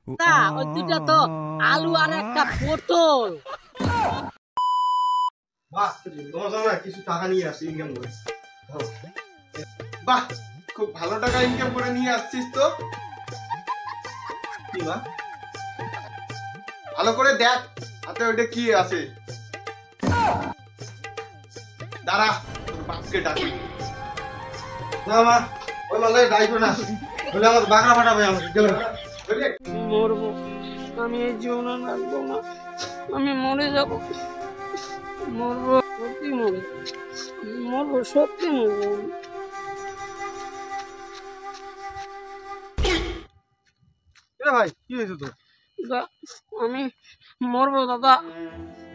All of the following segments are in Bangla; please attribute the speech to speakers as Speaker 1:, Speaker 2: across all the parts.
Speaker 1: তা ওই দুইটা তো আলু আর একটা পটল।
Speaker 2: বাহ, তোমার জন্য কিছু টাকা নিয়ে আসছি ইনকাম করে। বাহ, খুব ভালো টাকা ইনকাম করে নিয়ে আসছিস তো। কি মা, ভালো করে দেখ হাতে ওইটা কি আছে। দাঁড়া, তোর বাপকে ডাকি। না মা, ওই মালে ডাইকো না, বলে আমার বাগড়া ফাটাবে আমাকে।
Speaker 1: মরবো আমি, এই জীবন আর রাখবো না, আমি মরে যাব। মরবো, সত্যি মরবো, মরবো, সত্যি মরবো।
Speaker 2: ভাই কি হয়েছে তোর?
Speaker 1: আমি মরবো দাদা,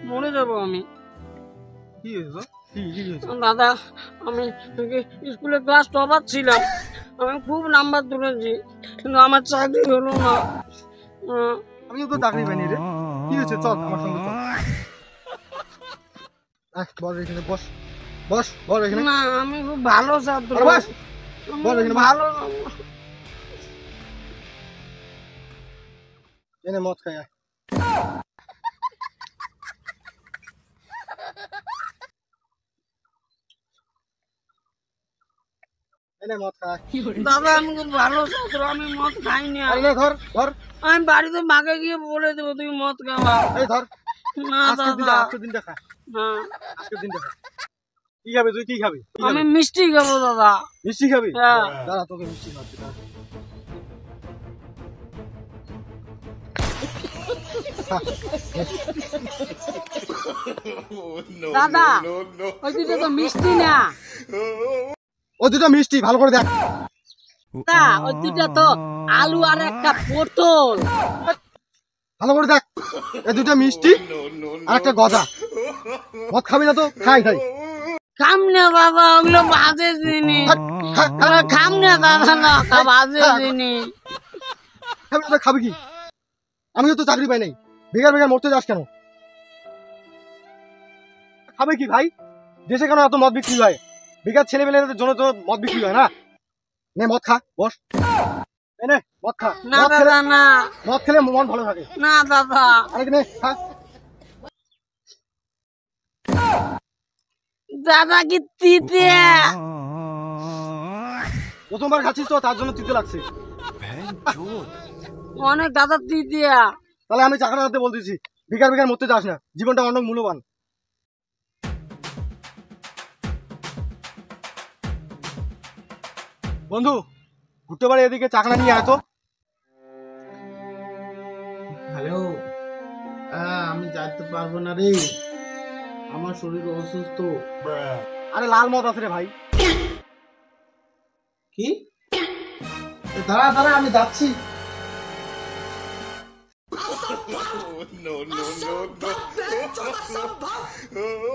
Speaker 1: মরে যাব আমি।
Speaker 2: কি হয়েছে তোর? কি হয়েছে
Speaker 1: দাদা, আমি স্কুলে ক্লাস টপার ছিলাম, আমি খুব নাম্বার তুলেছি, কিন্তু আমার চাকরি হলো না।
Speaker 2: আমিও তো চাকরি পাইনি রে। কি হয়েছে? চল আমার সঙ্গে চল। বল এখানে বস, বস, বল এখানে।
Speaker 1: না, আমি খুব ভালো ছাত্র,
Speaker 2: বস, বল এখানে
Speaker 1: ভালো।
Speaker 2: এনে মদ খাই আয়। এনে মদ খাই।
Speaker 1: দাদা, আমি খুব ভালো ছাত্র, আমি মদ খাই না।
Speaker 2: আরে ধর ধর,
Speaker 1: আমি বাড়িতে মাকে গিয়ে বলে দেবো তুমি মদ খাওয়া।
Speaker 2: এই ধর।
Speaker 1: না দাদা,
Speaker 2: আজকের দিনটা খা।
Speaker 1: না,
Speaker 2: আজকের দিনটা খা। কি খাবি তুই? কি খাবি?
Speaker 1: আমি মিষ্টি খাবো দাদা।
Speaker 2: মিষ্টি খাবি?
Speaker 1: হ্যাঁ।
Speaker 2: দাঁড়া, তোকে মিষ্টি খাওয়াচ্ছি।
Speaker 1: দাদা, ওই দুটো তো মিষ্টি না।
Speaker 2: ও দুটো মিষ্টি, ভালো করে দেখ।
Speaker 1: তা ওই দুটো তো আলু আর একটা পটল।
Speaker 2: ভালো করে দেখ, এই দুটো মিষ্টি আর একটা গজা। মদ খাবি না তো? খাই খাই।
Speaker 1: খাম না বাবা, ওগুলো বাজে জিনিস। খাম না দাদা, না বাজে জিনিস।
Speaker 2: খাবি না তো খাবি কি? আমিও তো চাকরি পাই নাই, বেকার বেকার মরতে যাস কেন? খাবে কি ভাই? দেশে কেন এত মদ বিক্রি হয়? বেকার ছেলেমেয়েদের জন্য তো মদ বিক্রি হয় না। নে মদ খা, বস। নে মদ খা।
Speaker 1: না দাদা, না,
Speaker 2: মদ খেলে মন ভালো থাকে।
Speaker 1: না দাদা।
Speaker 2: আরে নে খা।
Speaker 1: দাদা কি তিতে?
Speaker 2: প্রথমবার খাচ্ছিস তো, তার জন্য তিতে লাগছে।
Speaker 1: অনেক দাদা তিতিয়া।
Speaker 2: তাহলে আমি চাকরি হাতে বলতেছি, বেকার বেকার মরতে যাস না, জীবনটা অনেক মূল্যবান। বন্ধু, ঘুরতে পারে এদিকে চাকরা নিয়ে আয় তো।
Speaker 3: হ্যালো, আমি যাইতে পারবো না রে, আমার শরীর অসুস্থ।
Speaker 2: আরে লাল মদ আছে রে ভাই।
Speaker 3: কি? দাঁড়া দাঁড়া, আমি যাচ্ছি।
Speaker 4: no, no, no, no.